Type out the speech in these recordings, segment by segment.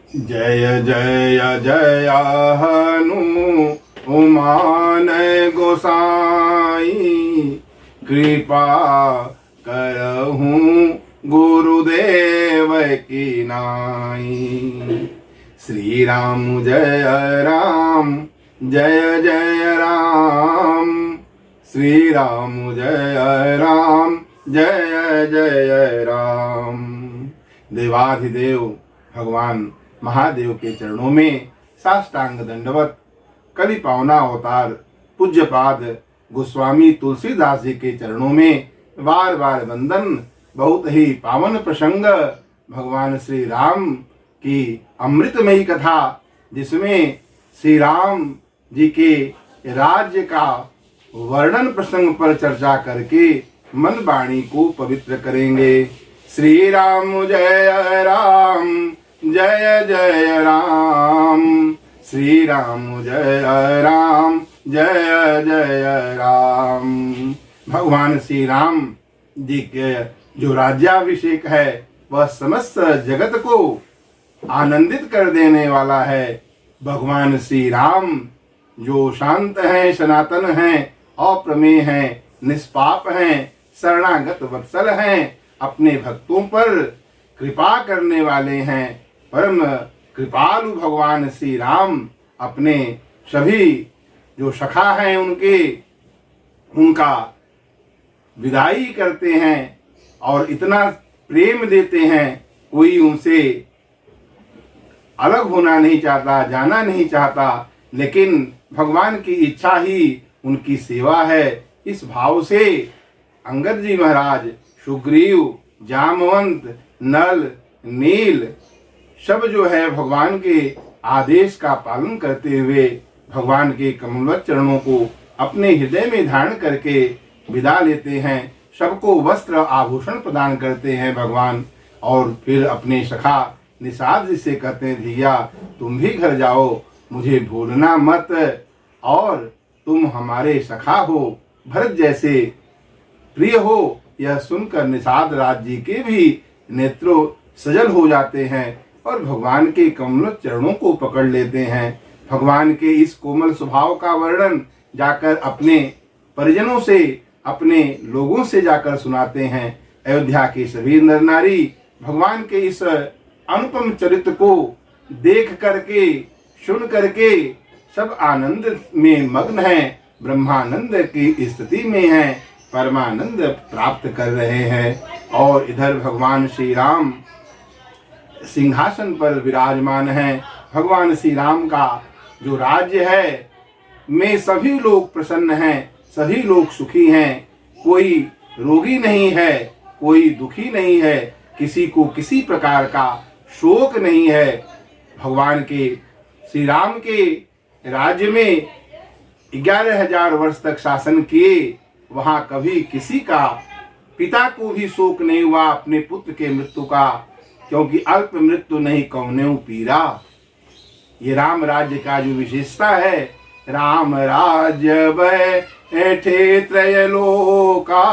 जय जय जय हनुमान गोसाई, कृपा करहूँ गुरुदेव की नाई। श्री राम जय राम, जय जय राम, श्री राम जय राम, जय जय राम। देवाधिदेव भगवान महादेव के चरणों में साष्टांग दंडवत कलि पावना अवतार पूज्यपाद गोस्वामी तुलसीदास जी के चरणों में बार बार वंदन। बहुत ही पावन प्रसंग भगवान श्री राम की अमृतमयी कथा, जिसमें श्री राम जी के राज्य का वर्णन प्रसंग पर चर्चा करके मन वाणी को पवित्र करेंगे। श्री राम जय राम, जय जय राम, श्री राम जय राम, जय जय राम। भगवान श्री राम जी के जो राज्याभिषेक है वह समस्त जगत को आनंदित कर देने वाला है। भगवान श्री राम जो शांत हैं, सनातन हैं, अप्रमेय हैं, निष्पाप हैं, शरणागत वत्सल हैं, अपने भक्तों पर कृपा करने वाले हैं। परम कृपालु भगवान श्री राम अपने सभी जो सखा हैं उनका विदाई करते हैं और इतना प्रेम देते हैं, कोई उनसे अलग होना नहीं चाहता, जाना नहीं चाहता, लेकिन भगवान की इच्छा ही उनकी सेवा है। इस भाव से अंगद जी महाराज, सुग्रीव, जामवंत, नल, नील सब जो है भगवान के आदेश का पालन करते हुए भगवान के कमलवत चरणों को अपने हृदय में धारण करके विदा लेते हैं। सबको वस्त्र आभूषण प्रदान करते हैं भगवान, और फिर अपने सखा निषाद जी से कहते हैं, भैया तुम भी घर जाओ, मुझे भूलना मत, और तुम हमारे सखा हो, भरत जैसे प्रिय हो। यह सुनकर निषाद राज जी के भी नेत्रों सजल हो जाते हैं और भगवान के कमल चरणों को पकड़ लेते हैं। भगवान के इस कोमल स्वभाव का वर्णन जाकर अपने परिजनों से, अपने लोगों से जाकर सुनाते हैं। अयोध्या के सभी नर नारी भगवान के इस अनुपम चरित्र को देख करके, सुन करके सब आनंद में मग्न हैं, ब्रह्मानंद की स्थिति में हैं, परमानंद प्राप्त कर रहे हैं। और इधर भगवान श्री राम सिंहासन पर विराजमान हैं। भगवान श्री राम का जो राज्य है में सभी लोग प्रसन्न हैं, सभी लोग सुखी हैं, कोई रोगी नहीं है, कोई दुखी नहीं है, किसी को किसी प्रकार का शोक नहीं है। भगवान के श्री राम के राज्य में 11,000 वर्ष तक शासन किए, वहां कभी किसी का पिता को भी शोक नहीं हुआ अपने पुत्र के मृत्यु का, क्योंकि अल्प मृत्यु नहीं कौनेउ पीरा। ये राम राज्य का जो विशेषता है, राम राज्य बैठे त्रयलोका,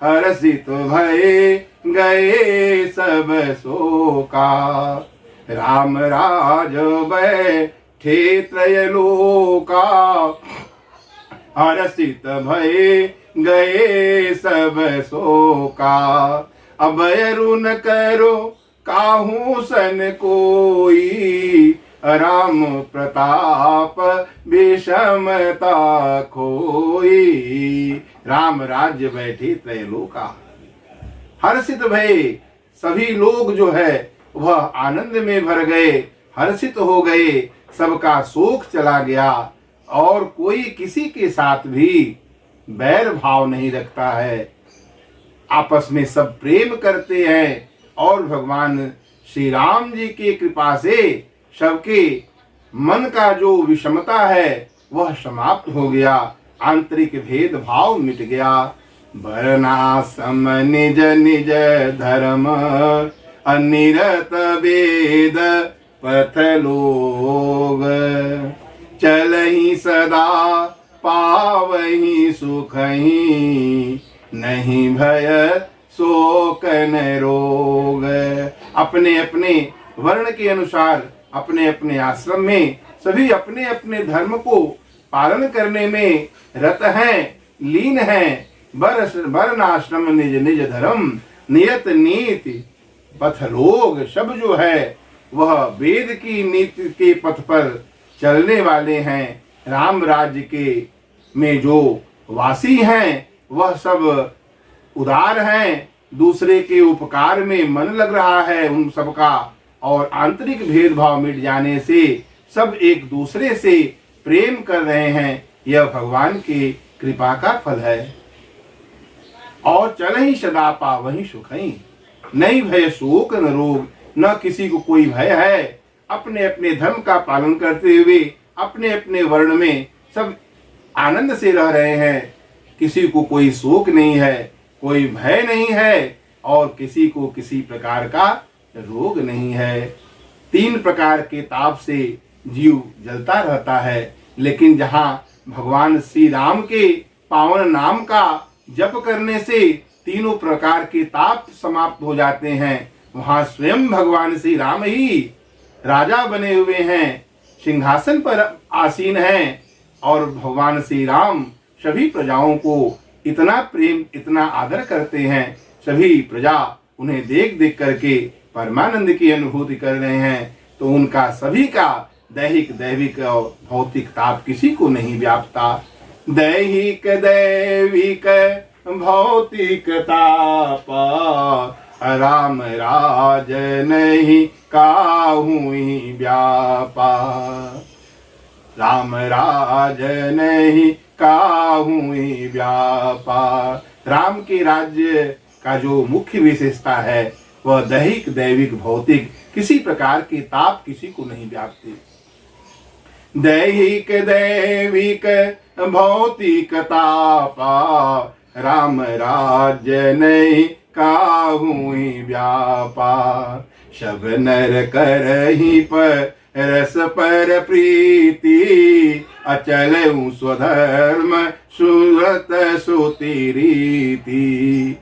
हर्षित भये गए सब शोका। राम राज्य बैठे त्रयलोका, हर्षित भये गए सब शोका। अब अरु न करो काहू सन कोई, राम प्रताप विषमता खोई। राम राज्य बैठे त्रैलोका, हर्षित भये, सभी लोग जो है वह आनंद में भर गए, हर्षित हो गए, सबका शोक चला गया, और कोई किसी के साथ भी बैर भाव नहीं रखता है, आपस में सब प्रेम करते हैं। और भगवान श्री राम जी की कृपा से सबके मन का जो विषमता है वह समाप्त हो गया, आंतरिक भेदभाव मिट गया। वर्णाश्रम निज निज धर्म, अनिरत वेद पथ लोग, चलहि सदा पावहि सुखहि, नहीं भय शोक न रोग। अपने अपने वर्ण के अनुसार अपने अपने आश्रम में सभी अपने अपने धर्म को पालन करने में रत हैं, लीन हैं। वर्ण आश्रम निज निज धर्म, नियत नीति पथ लोग। सब जो है वह वेद की नीति के पथ पर चलने वाले हैं। राम राज्य के में जो वासी हैं वह सब उदार हैं, दूसरे के उपकार में मन लग रहा है उन सबका, और आंतरिक भेदभाव मिट जाने से सब एक दूसरे से प्रेम कर रहे हैं। यह भगवान की कृपा का फल है। और चल ही सदा पावहि सुखई, नहीं भय शोक न रोग। न किसी को कोई भय है। अपने अपने धर्म का पालन करते हुए अपने अपने वर्ण में सब आनंद से रह रहे हैं। किसी को कोई शोक नहीं है, कोई भय नहीं है, और किसी को किसी प्रकार का रोग नहीं है। 3 प्रकार के ताप से जीव जलता रहता है, लेकिन जहाँ भगवान श्री राम के पावन नाम का जप करने से तीनों प्रकार के ताप समाप्त हो जाते हैं, वहाँ स्वयं भगवान श्री राम ही राजा बने हुए हैं, सिंहासन पर आसीन हैं। और भगवान श्री राम सभी प्रजाओं को इतना प्रेम, इतना आदर करते हैं। सभी प्रजा उन्हें देख देख करके परमानंद की अनुभूति कर रहे हैं। तो उनका सभी का दैहिक, दैविक और भौतिक ताप किसी को नहीं व्यापता। दैहिक दैविक भौतिक ताप, राम राज नहीं काहुई व्यापा। राम राज नहीं काहुई व्यापा। राम के राज्य का जो मुख्य विशेषता है वह दैहिक, दैविक, भौतिक किसी प्रकार के ताप किसी को नहीं व्यापते। दैहिक दैविक भौतिक तापा, राम राज्य नहीं काहुई व्यापा। सब नर करहि पर रस पर प्रीति, अचल स्वधर्म सुरत सुति रीति।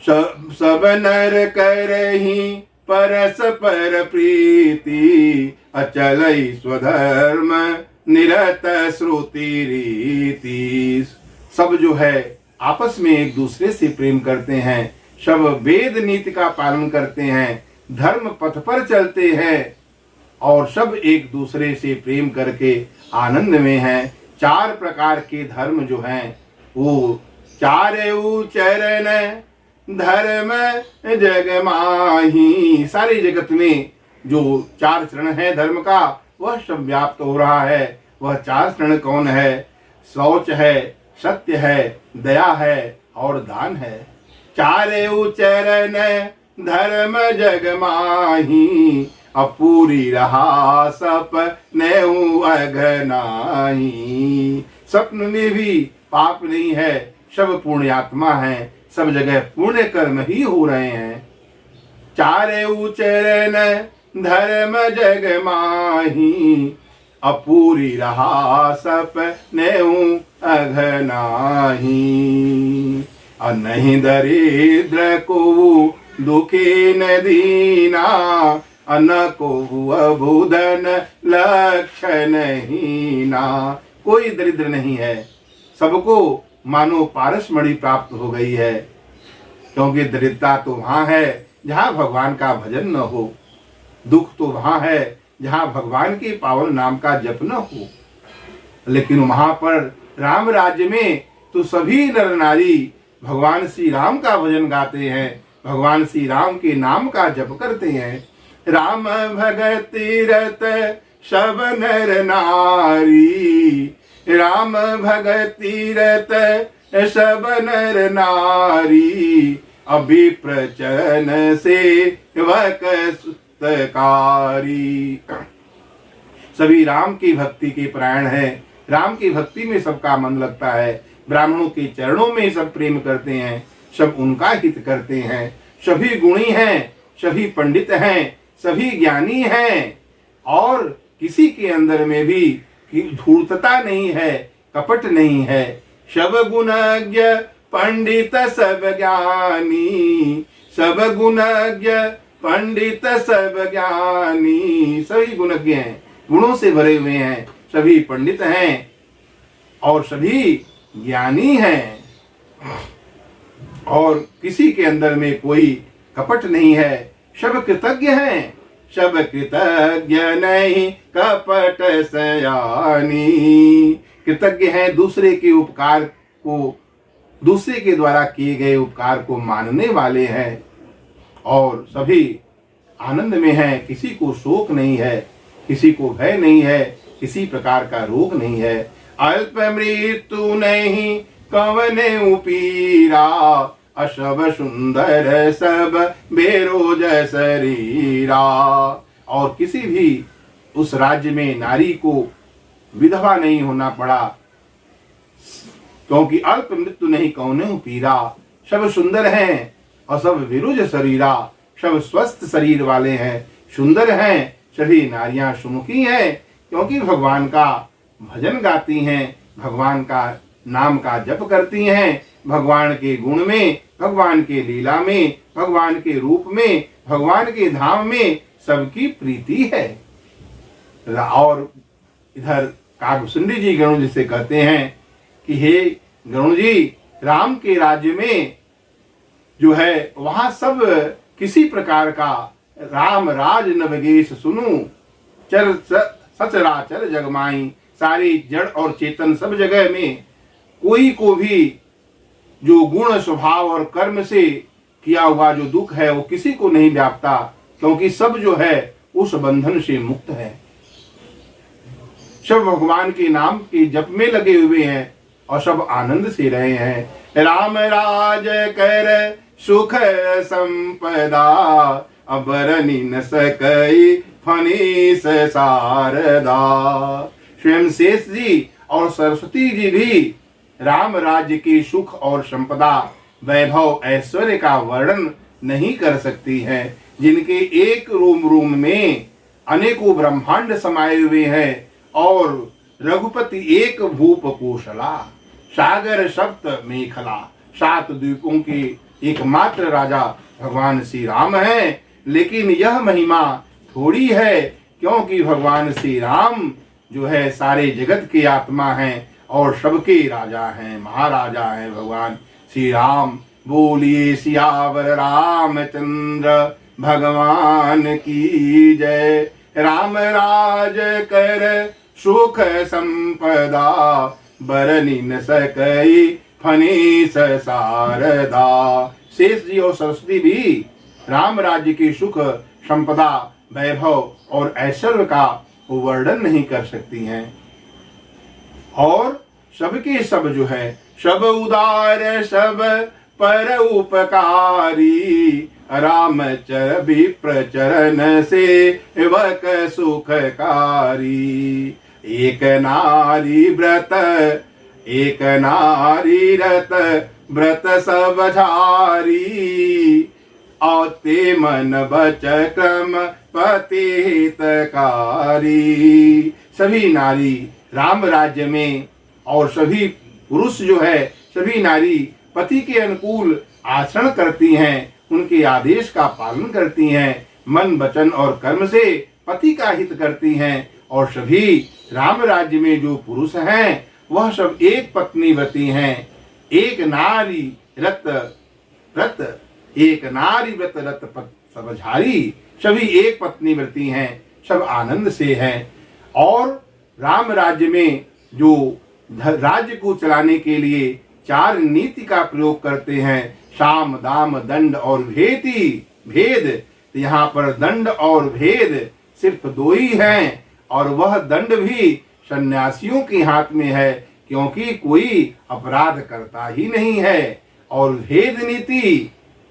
सब नर करहि परस पर प्रीति, अचल स्वधर्म निरत श्रुति रीति। सब जो है आपस में एक दूसरे से प्रेम करते हैं, सब वेद नीति का पालन करते हैं, धर्म पथ पर चलते हैं, और सब एक दूसरे से प्रेम करके आनंद में हैं। 4 प्रकार के धर्म जो हैं वो चारेउ चरण धर्म जग माही। सारे जगत में जो 4 चरण है धर्म का वह सब व्याप्त हो रहा है। वह 4 चरण कौन है? शौच है, सत्य है, दया है और दान है। चारेउ चरण धर्म जग माही, अपूरी रहा सपने अघनाही। स्वप्न में भी पाप नहीं है, सब पुण्यात्मा है, सब जगह पुण्य कर्म ही हो रहे हैं। चारेउ चरण धर्म जग माही, अपूरी रहा सपने अघनाही। नहीं दरिद्र को दुखी न दीना, अन्न को अभुधन लक्षण हीना। कोई दरिद्र नहीं है, सबको मानो पारसमणि प्राप्त हो गई है। क्योंकि दरिद्रता तो वहाँ है जहाँ भगवान का भजन न हो, दुख तो वहाँ है जहाँ भगवान के पावन नाम का जप न हो। लेकिन वहाँ पर राम राज्य में तो सभी नर नारी भगवान श्री राम का भजन गाते हैं, भगवान श्री राम के नाम का जप करते हैं। राम भगति रत सब नर नारी, राम भगति रत सब नर नारी, अभी प्रचन सेवक सुतकारी। सभी राम की भक्ति के प्राण हैं, राम की भक्ति में सबका मन लगता है। ब्राह्मणों के चरणों में सब प्रेम करते हैं, सब उनका हित करते हैं। सभी गुणी हैं, सभी पंडित हैं, सभी ज्ञानी हैं, और किसी के अंदर में भी धूर्तता नहीं है, कपट नहीं है। सब गुणज्ञ पंडित सब ज्ञानी, सब गुणज्ञ पंडित सब ज्ञानी। सभी गुणज्ञ हैं, गुणों से भरे हुए हैं, सभी पंडित हैं और सभी ज्ञानी हैं, और किसी के अंदर में कोई कपट नहीं है। सब कृतज्ञ हैं, सब कृतज्ञ नहीं कपट सयानी। कृतज्ञ हैं, दूसरे के उपकार को, दूसरे के द्वारा किए गए उपकार को मानने वाले हैं, और सभी आनंद में हैं। किसी को शोक नहीं है, किसी को भय नहीं है, किसी प्रकार का रोग नहीं है। अल्प मृत्यु नहीं कवने उपीरा, अशब सुंदर सब बेरोज शरीरा। और किसी भी उस राज्य में नारी को विधवा नहीं होना पड़ा, क्योंकि अल्प मृत्यु नहीं कौने पीरा। सब सुंदर हैं और सब विरुज शरीरा, सब स्वस्थ शरीर वाले हैं, सुंदर हैं। सभी नारियां सुमुखी हैं, क्योंकि भगवान का भजन गाती हैं, भगवान का नाम का जप करती हैं, भगवान के गुण में, भगवान के लीला में, भगवान के रूप में, भगवान के धाम में सबकी प्रीति है। और इधर काकभूषुंडी जी गरुड़ जी से कहते हैं कि हे गरुड़ जी, राम के राज्य में जो है वहां सब किसी प्रकार का राम राज नवगेश सुनु, चर सचराचर जगमाई। सारी जड़ और चेतन सब जगह में कोई को भी जो गुण स्वभाव और कर्म से किया हुआ जो दुख है वो किसी को नहीं व्यापता, क्योंकि सब जो है उस बंधन से मुक्त है। सब भगवान के नाम के जप में लगे हुए हैं और सब आनंद से रहे हैं। राम राज कर सुख संपदा, अबरनी न सकई फनीस शारदा। स्वयं शेष जी और सरस्वती जी भी राम राज्य की सुख और संपदा, वैभव, ऐश्वर्य का वर्णन नहीं कर सकती हैं, जिनके एक रोम रोम में अनेकों ब्रह्मांड समाये हुए हैं, और रघुपति एक भूप कोशला, सागर सप्त मेखला। 7 द्वीपों के एकमात्र राजा भगवान श्री राम हैं। लेकिन यह महिमा थोड़ी है, क्योंकि भगवान श्री राम जो है सारे जगत की आत्मा हैं और सबके राजा हैं, महाराजा हैं भगवान श्री राम। बोलिए सियावर रामचंद्र भगवान की जय। राम राज कर सुख संपदा, बरनी न सकई फनीस शारदा। शेष जी और सरस्वती भी राम राज्य की सुख संपदा, वैभव और ऐश्वर्य का वर्णन नहीं कर सकती हैं। और सबके सब जो है सब उदार, सब पर उपकारी, रामचर भी प्रचरण से वक सुखकारी। एक नारी व्रत, एक नारी रत, व्रत सब झारी, औते मन बच क्रम पति हितकारी। सभी नारी राम राज्य में, और सभी पुरुष जो है, सभी नारी पति के अनुकूल आचरण करती हैं, उनके आदेश का पालन करती हैं, मन वचन और कर्म से पति का हित करती हैं। और सभी राम राज्य में जो पुरुष हैं वह सब एक पत्नी व्रती हैं। एक नारी रत व्रत, एक नारी व्रत रत सब झारी। सभी एक पत्नी व्रती हैं, सब आनंद से हैं। और राम राज्य में जो राज्य को चलाने के लिए 4 नीति का प्रयोग करते हैं, साम दाम दंड और भेद। यहाँ पर दंड और भेद सिर्फ 2 ही हैं, और वह दंड भी सन्यासियों के हाथ में है, क्योंकि कोई अपराध करता ही नहीं है। और भेद नीति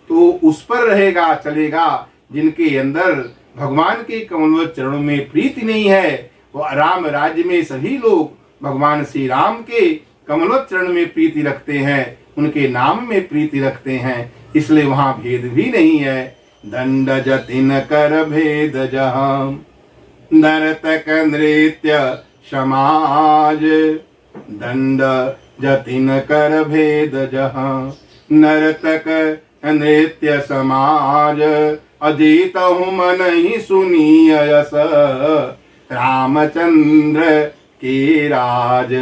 तो उस पर रहेगा, चलेगा, जिनके अंदर भगवान के कमलवत चरणों में प्रीति नहीं है। वो राम राज्य में सभी लोग भगवान श्री राम के कमलवत चरण में प्रीति रखते हैं, उनके नाम में प्रीति रखते हैं, इसलिए वहां भेद भी नहीं है। दंड जतिन कर भेद जहां, नर्तक नृत्य समाज। दंड जतिन कर भेद जहां, नर्तक नृत्य समाज। अजेत हूँ मन ही सुनी यस रामचंद्र के राज।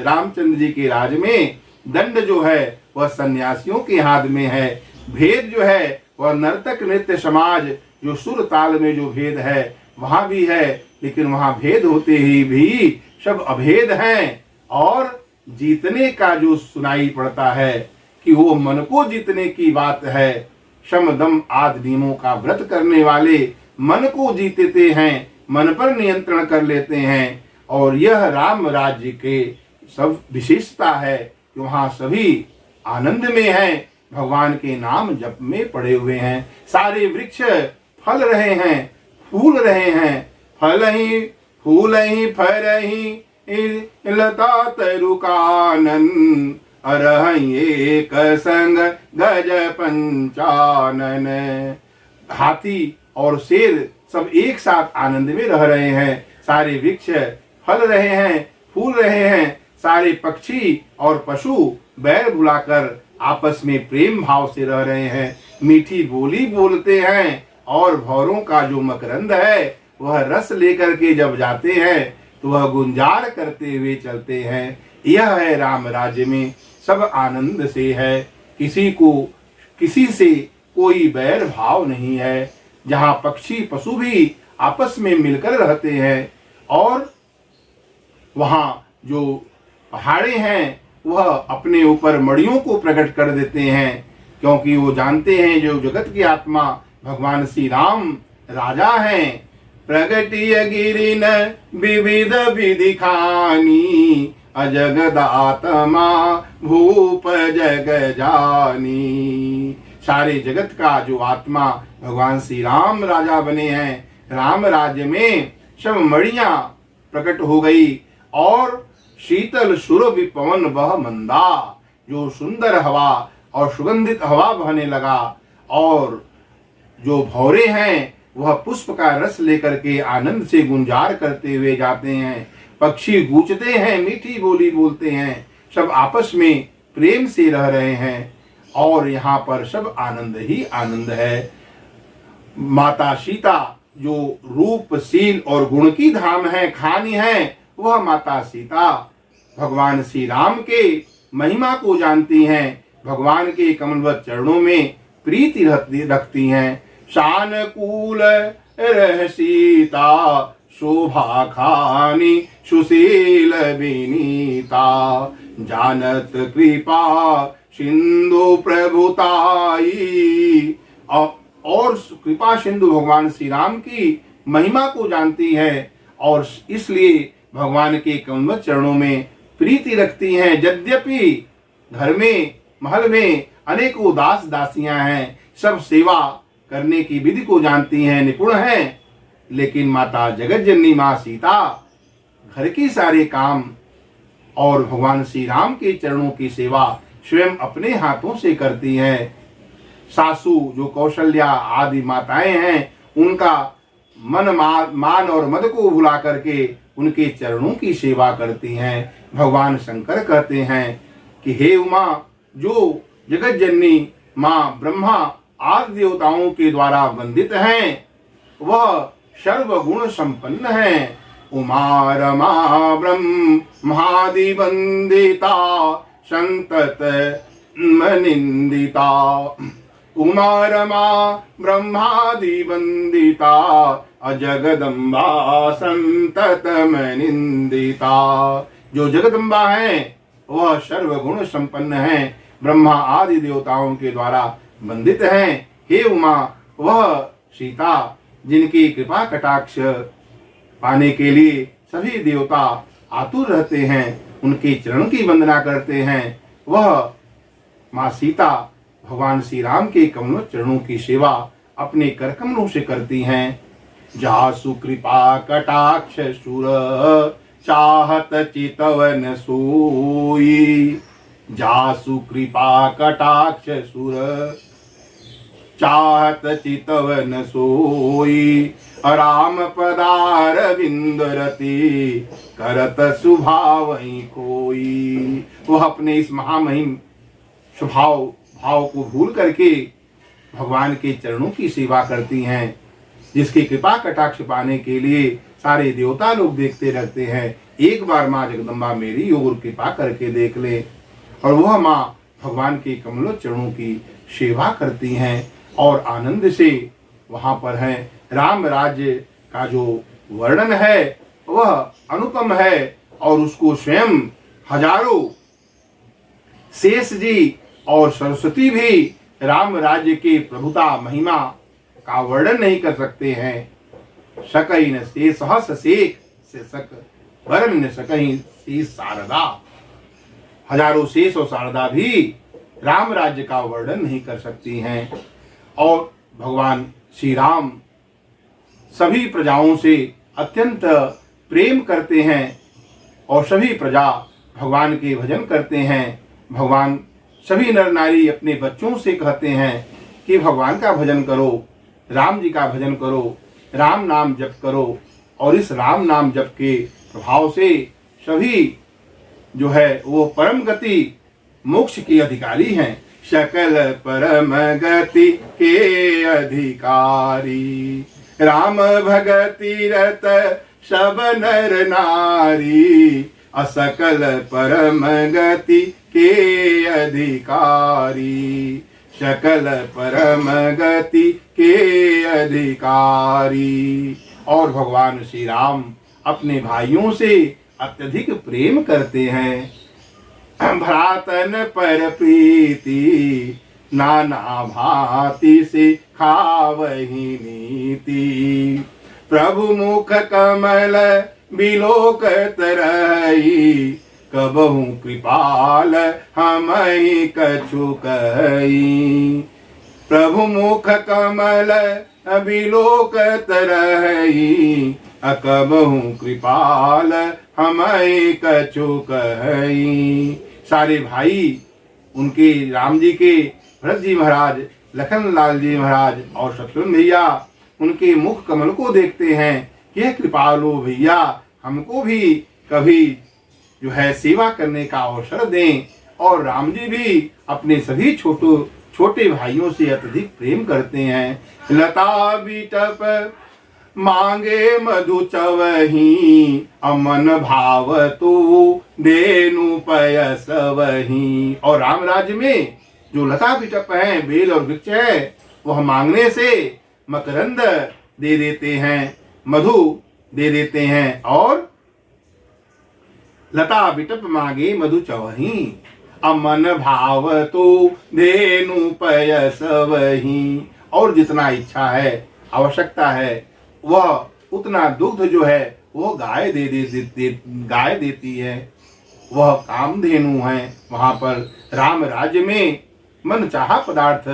रामचंद्र जी के राज में दंड जो है वह सन्यासियों के हाथ में है, भेद जो है वह नर्तक नृत्य समाज जो सुर ताल में जो भेद है वहां भी है, लेकिन वहां भेद होते ही भी सब अभेद हैं। और जीतने का जो सुनाई पड़ता है कि वो मन को जीतने की बात है। शम दम आदि नियमों का व्रत करने वाले मन को जीतते हैं, मन पर नियंत्रण कर लेते हैं। और यह राम राज्य के सब विशेषता है कि वहाँ सभी आनंद में हैं, भगवान के नाम जप में पड़े हुए हैं। सारे वृक्ष फल रहे हैं, फूल रहे हैं, फल ही फूल ही फल ही लता तरुकानन अरहं एक संग गज पंचानन। हाथी और शेर सब एक साथ आनंद में रह रहे हैं, सारे वृक्ष फल रहे हैं, फूल रहे हैं, सारे पक्षी और पशु बैर भुलाकर आपस में प्रेम भाव से रह रहे हैं, मीठी बोली बोलते हैं। और भौरों का जो मकरंद है वह रस लेकर के जब जाते हैं तो वह गुंजार करते हुए चलते हैं। यह है राम राज्य में सब आनंद से है, किसी को किसी से कोई बैर भाव नहीं है, जहाँ पक्षी पशु भी आपस में मिलकर रहते हैं। और वहाँ जो पहाड़े हैं वह अपने ऊपर मड़ियों को प्रकट कर देते हैं, क्योंकि वो जानते हैं जो जगत की आत्मा भगवान श्री राम राजा हैं। प्रगटिय गिरिन विविध विधि खानी अजगदात्मा भूप जग जानी। सारे जगत का जो आत्मा भगवान श्री राम राजा बने हैं, राम राज्य में सब मड़ियां प्रकट हो गई और शीतल सुरभि पवन बह मंदा, जो सुंदर हवा और सुगंधित हवा बहने लगा। और जो भौरे हैं वह पुष्प का रस लेकर के आनंद से गुंजार करते हुए जाते हैं, पक्षी गूंजते हैं, मीठी बोली बोलते हैं, सब आपस में प्रेम से रह रहे हैं। और यहाँ पर सब आनंद ही आनंद है। माता सीता जो रूप शील और गुण की धाम है, खानी है, वह माता सीता भगवान श्री राम के महिमा को जानती हैं, भगवान के कमलवत चरणों में प्रीति रखती हैं। शानकूल रह सीता शोभा खानी सुशील विनीता, जानत कृपा सिंधु प्रभुताई। और कृपा सिंधु भगवान श्री राम की महिमा को जानती है और इसलिए भगवान के कमलवत चरणों में प्रीति रखती हैं। यद्यपि घर में महल में अनेकों दास दासियां हैं, सब सेवा करने की विधि को जानती हैं, निपुण हैं, लेकिन माता जगत जननी माँ सीता घर के सारे काम और भगवान श्री राम के चरणों की सेवा स्वयं अपने हाथों से करती हैं। सासू जो कौशल्या आदि माताएं हैं, उनका मान और मद को भुला करके उनके चरणों की सेवा करती हैं। भगवान शंकर कहते हैं कि हे उमा, जो जगत जननी माँ ब्रह्मा आदि देवताओं के द्वारा वंदित हैं, वह सर्वगुण संपन्न है। उमा रमा ब्रह्मादि वंदिता संतत निंदिता। उमा रमा ब्रह्मादि वंदिता अजगदम्बा संततम निंदिता। जो जगदम्बा है वह सर्वगुण संपन्न है, ब्रह्मा आदि देवताओं के द्वारा वंदित हैं। हे उमा, वह सीता जिनकी कृपा कटाक्ष पाने के लिए सभी देवता आतुर रहते हैं, उनके चरण की वंदना करते हैं, वह माँ सीता भगवान श्री राम के कमल चरणों की सेवा अपने करकमलों से करती हैं। जासु कृपा कटाक्ष सुर चाहत चितवन सोई। जासु कृपा कटाक्ष सुर चाहत चितवन सोई। राम पदार बिंदरती करत सुभावई कोई। वह अपने इस महामहिम स्वभाव भाव को भूल करके भगवान के चरणों की सेवा करती हैं, जिसकी कृपा कटाक्ष पाने के लिए सारे देवता लोग देखते रहते हैं, एक बार माँ जगदम्बा मेरी और कृपा करके देख ले। और वह माँ भगवान के कमलों चरणों की सेवा करती हैं और आनंद से वहाँ पर हैं। राम राज्य का जो वर्णन है वह अनुपम है और उसको स्वयं हजारों शेष जी और सरस्वती भी राम राज्य की प्रभुता महिमा का वर्णन नहीं कर सकते हैं। सकई न से सहस सेक से सक वर्ण न सकई से शारदा, हजारों शेष और शारदा भी राम राज्य का वर्णन नहीं कर सकती हैं। और भगवान श्री राम सभी प्रजाओं से अत्यंत प्रेम करते हैं और सभी प्रजा भगवान के भजन करते हैं। भगवान सभी नर नारी अपने बच्चों से कहते हैं कि भगवान का भजन करो, राम जी का भजन करो, राम नाम जप करो। और इस राम नाम जप के प्रभाव से सभी जो है वो परम गति मोक्ष की अधिकारी हैं। सकल परम गति के अधिकारी, राम भगति रत सब नर नारी, असकल परम गति के अधिकारी, सकल परम गति के अधिकारी। और भगवान श्री राम अपने भाइयों से अत्यधिक प्रेम करते हैं। भ्रातन पर प्रीति नाना भांति से खावही नीति, प्रभु मुख कमल बिलोकत रही, कबहु कृपाल हमहि कछु कही। प्रभु मुख कमल बिलोकत रही, कबहु कृपाल हमहि कछु कही। सारे भाई उनके राम जी के भरत जी महाराज, लखन लाल जी महाराज और शत्रुघ्न भैया उनके मुख कमल को देखते हैं कि यह कृपालु भैया हमको भी कभी जो है सेवा करने का अवसर दें। और राम जी भी अपने सभी छोटे भाइयों से अत्यधिक प्रेम करते हैं। लता बिटप मांगे मधु चवही, अमन भाव तू देनु पयस वही। और राम राज्य में जो लता बिटप है, बेल और वृक्ष है, वह मांगने से मकरंद दे देते हैं, मधु दे देते हैं। और लता बिटप मांगे मधु चवही, अमन भाव तो धेनु पयस वही। और जितना इच्छा है, आवश्यकता है, वह उतना दुग्ध जो है वो गाय गाय देती है। वह कामधेनु है। वहां पर राम राज्य में मन चाहा पदार्थ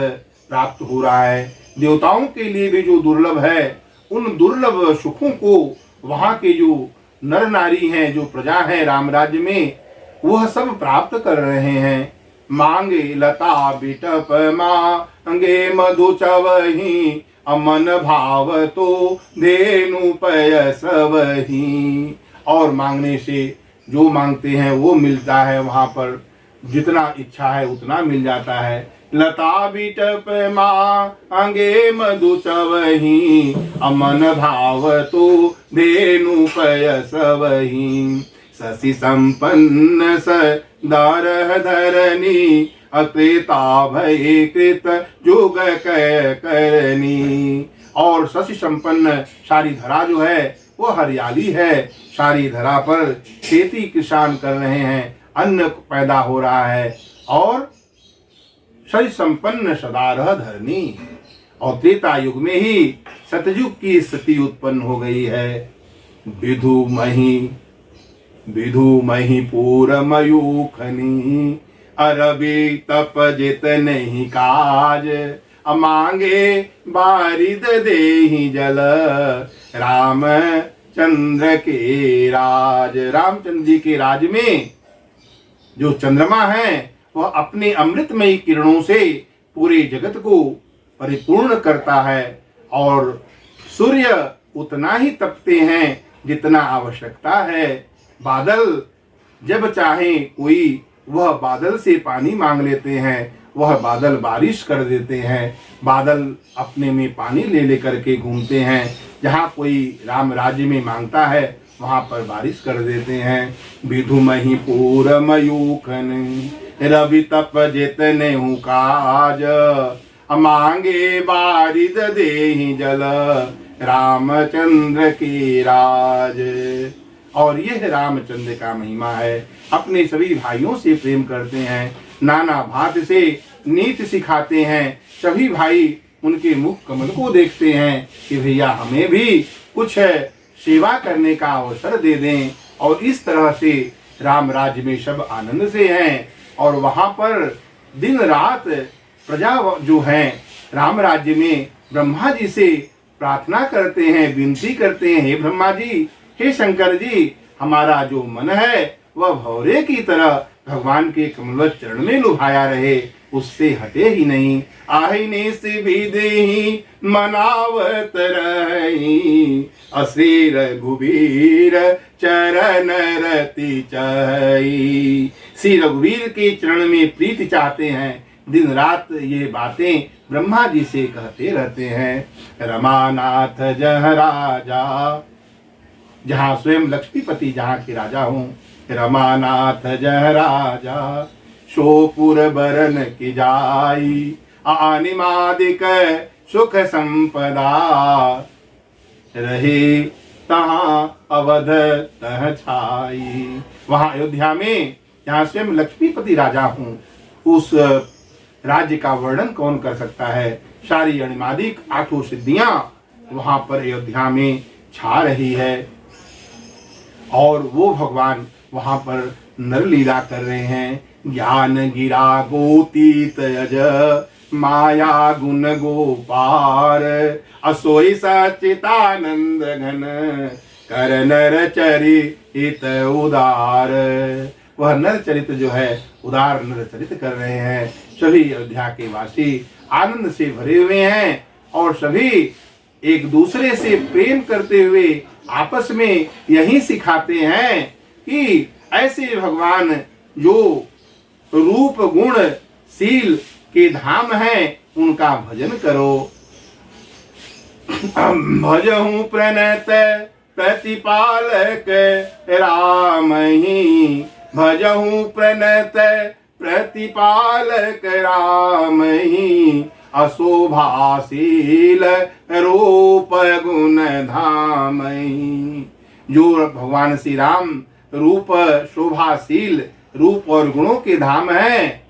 प्राप्त हो रहा है। देवताओं के लिए भी जो दुर्लभ है, उन दुर्लभ सुखों को वहां के जो नर नारी हैं, जो प्रजा है राम राज्य में, वह सब प्राप्त कर रहे हैं। मांगे लता बिटप मांगे मधु चवही, अमन भाव तो धेनु पयस वही। और मांगने से जो मांगते हैं वो मिलता है। वहां पर जितना इच्छा है उतना मिल जाता है। लता बिटप मांगे मधु चवही, अमन भाव तो धेनु पयस वही। शशि संपन्न सदारह धरनी, अकृता भय कृत जुग कय करनी। और शशि संपन्न सारी धरा जो है वो हरियाली है। सारी धरा पर खेती किसान कर रहे हैं, अन्न पैदा हो रहा है। और शशि संपन्न सदारह धरनी। और त्रेता युग में ही सतयुग की स्थिति उत्पन्न हो गई है। विधु मही पूर मयूखनी, अरबी तप जित नहीं काज, अमांगे बारिद देहि जल, राम चंद्र के राज। रामचंद्र जी के राज में जो चंद्रमा है वह अपने अमृतमयी किरणों से पूरे जगत को परिपूर्ण करता है। और सूर्य उतना ही तपते हैं जितना आवश्यकता है। बादल जब चाहे कोई वह बादल से पानी मांग लेते हैं वह बादल बारिश कर देते हैं। बादल अपने में पानी ले लेकर के घूमते हैं। जहाँ कोई राम राज्य में मांगता है वहाँ पर बारिश कर देते हैं। विधु मही पूर मयूखन रवि तप जितने हूँ काज, मांगे बारिद देहि जल रामचंद्र की राज। और यह रामचंद्र का महिमा है। अपने सभी भाइयों से प्रेम करते हैं, नाना भांति से नीति सिखाते हैं। सभी भाई उनके मुख कमल को देखते हैं कि भैया हमें भी कुछ सेवा करने का अवसर दे दें। और इस तरह से राम राज्य में सब आनंद से हैं। और वहाँ पर दिन रात प्रजा जो हैं राम राज्य में ब्रह्मा जी से प्रार्थना करते हैं, विनती करते हैं, हे ब्रह्मा जी, हे शंकर जी, हमारा जो मन है वह भौरे की तरह भगवान के कमलवत चरण में लुभाया रहे, उससे हटे ही नहीं। आहिने से भी देहि मनावत रही, अश्री रघुवीर चरण रति चाही। श्री रघुवीर के चरण में प्रीति चाहते हैं। दिन रात ये बातें ब्रह्मा जी से कहते रहते हैं। रमानाथ जह राजा, जहाँ स्वयं लक्ष्मीपति जहाँ के राजा हूँ, रमानाथ जह राजा, शोपुर बरन की जाई, आनिमादिक सुख संपदा, रहे तहाँ अवध तह छाई। वहाँ अयोध्या में जहाँ स्वयं लक्ष्मीपति राजा हूँ, उस राज्य का वर्णन कौन कर सकता है। सारी अणिमादिक आठों सिद्धियां वहां पर अयोध्या में छा रही है। और वो भगवान वहां पर नरलीला कर रहे हैं। ज्ञान गिरा गोतीत अज, माया गुण गोपार, असोई सचितानंद घन, कर नर चरित उदार। वह नर चरित्र जो है उदार नर चरित्र कर रहे हैं। सभी अयोध्या के वासी आनंद से भरे हुए हैं और सभी एक दूसरे से प्रेम करते हुए आपस में यही सिखाते हैं कि ऐसे भगवान जो रूप गुण शील के धाम हैं उनका भजन करो। भजहूँ प्रणत प्रतिपालक राम ही, भजहूँ प्रणत प्रतिपालक राम ही, अशोभाशील रूप गुण धाम ही। जो भगवान श्री राम रूप शोभाशील रूप और गुणों के धाम हैं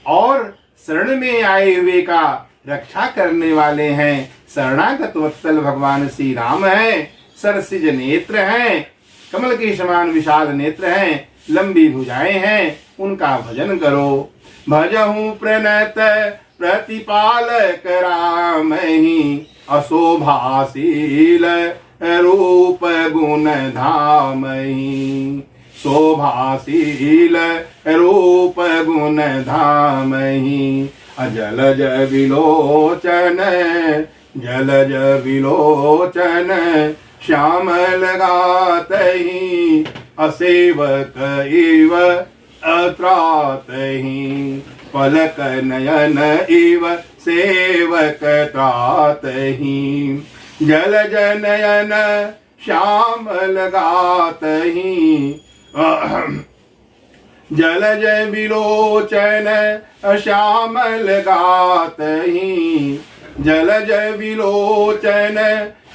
और शरण में आए हुए का रक्षा करने वाले हैं। शरणागत वत्सल भगवान श्री राम हैं। सरसिज नेत्र हैं, कमल के समान विशाल नेत्र हैं, लंबी भुजाएं हैं, उनका भजन करो। भजहूँ प्रणत प्रतिपालक राम ही, अशोभाशील रूप गुण धाम ही, शोभाशील रूप गुण धाम ही। जलज विलोचन, जलज विलोचन, श्याम लगात ही, असेवक इव अत्रात ही, पलक नयन इव सेवक त्रात ही। जलज नयन श्याम लगात ही, जलज विलोचन श्याम लगात ही, जलज विलोचन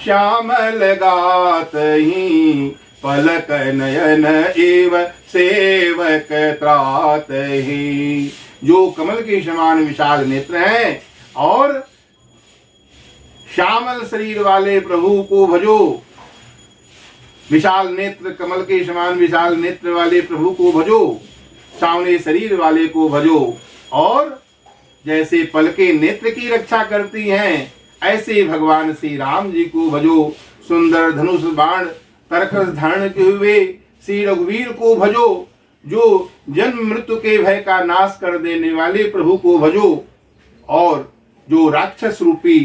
श्याम लगात ही, पलक नयन एव सेवक त्रात ही। जो कमल के समान विशाल नेत्र हैं और श्यामल शरीर वाले प्रभु को भजो। विशाल नेत्र, कमल के समान विशाल नेत्र वाले प्रभु को भजो, सांवले शरीर वाले को भजो। और जैसे पलके नेत्र की रक्षा करती हैं ऐसे भगवान श्री राम जी को भजो। सुंदर धनुष बाण तरकस धारण किए हुए श्री रघुवीर को भजो। जो जन्म मृत्यु के भय का नाश कर देने वाले प्रभु को भजो। और जो राक्षस रूपी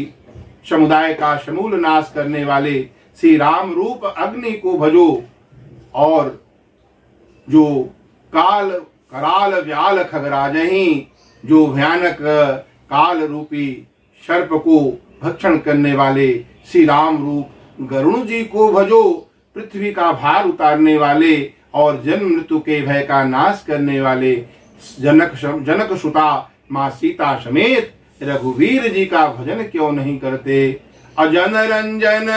समुदाय का समूल नाश करने वाले श्री राम रूप अग्नि को भजो। और जो काल कराल व्याल खगराजही जो भयानक काल रूपी सर्प को भक्षण करने वाले श्री राम रूप गरुण जी को भजो। पृथ्वी का भार उतारने वाले और जन्म मृत्यु के भय का नाश करने वाले जनक सुता माँ सीता समेत रघुवीर जी का भजन क्यों नहीं करते। अजन रंजन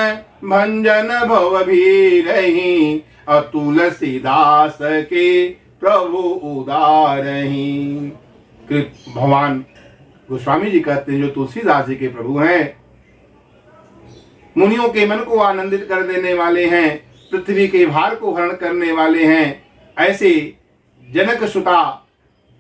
भंजन भव भीरहि तुलसीदास के प्रभु उदारहि। भगवान गोस्वामी जी कहते हैं जो तुलसीदास जी के प्रभु हैं, मुनियों के मन को आनंदित कर देने वाले हैं, पृथ्वी के भार को हरण करने वाले हैं, ऐसे जनक सुता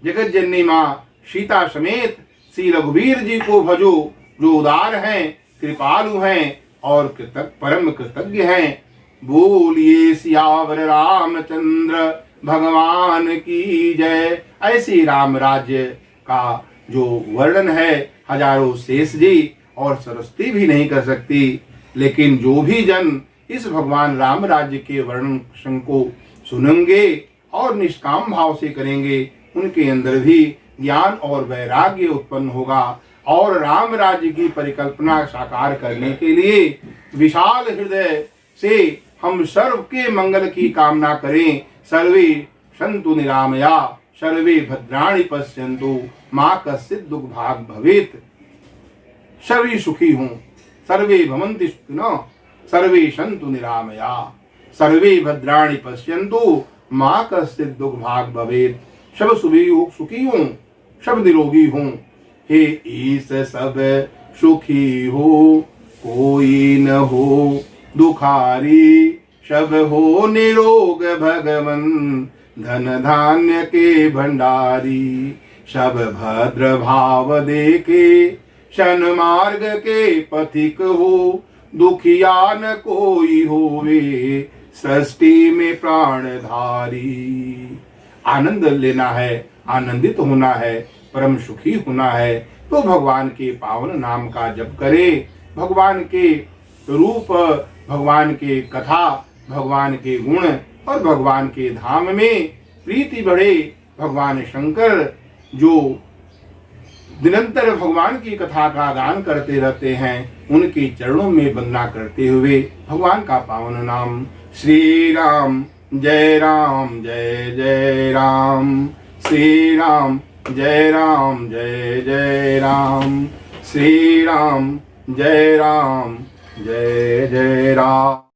जगत जननी माँ सीता समेत श्री रघुवीर जी को भजो, जो उदार हैं, कृपालु हैं और परम कृतज्ञ हैं। बोलिए सियावर रामचंद्र भगवान की जय। ऐसे राम राज्य का जो वर्णन है हजारों शेष जी और सरस्वती भी नहीं कर सकती। लेकिन जो भी जन इस भगवान राम राज्य के वर्णन को सुनेंगे और निष्काम भाव से करेंगे, उनके अंदर भी ज्ञान और वैराग्य उत्पन्न होगा और राम राज्य की परिकल्पना साकार करने के लिए विशाल हृदय से हम सर्व के मंगल की कामना करें। सर्वे सन्तु निरामया सर्वे भद्राणि पश्यन्तु मां कश्चित् दुख भाग भवेत्। सर्वे सुखी हों, सर्वे भवन्ति सुखिनः, सर्वे सन्तु निरामया सर्वे भद्राणि पश्यन्तु मां कश्चित् दुख भाग भवेत्। सब सुखी हों, सब निरोगी हों। हे ईश सब सुखी हो, कोई न हो दुखारी, सब हो निरोग भगवन धन धान्य के भंडारी। सब भद्र भाव देखे शन मार्ग के पथिक हो, दुखिया न कोई होवे सृष्टि में प्राणधारी। आनंद लेना है, आनंदित होना है, परम सुखी होना है तो भगवान के पावन नाम का जप करे। भगवान के रूप, भगवान के कथा, भगवान के गुण और भगवान के धाम में प्रीति बढ़े। भगवान शंकर जो निरंतर भगवान की कथा का गान करते रहते हैं, उनके चरणों में वंदना करते हुए भगवान का पावन नाम श्री राम जय राम जय जय राम, श्री राम जय राम जय जय राम, श्री राम जय राम जय जय राम।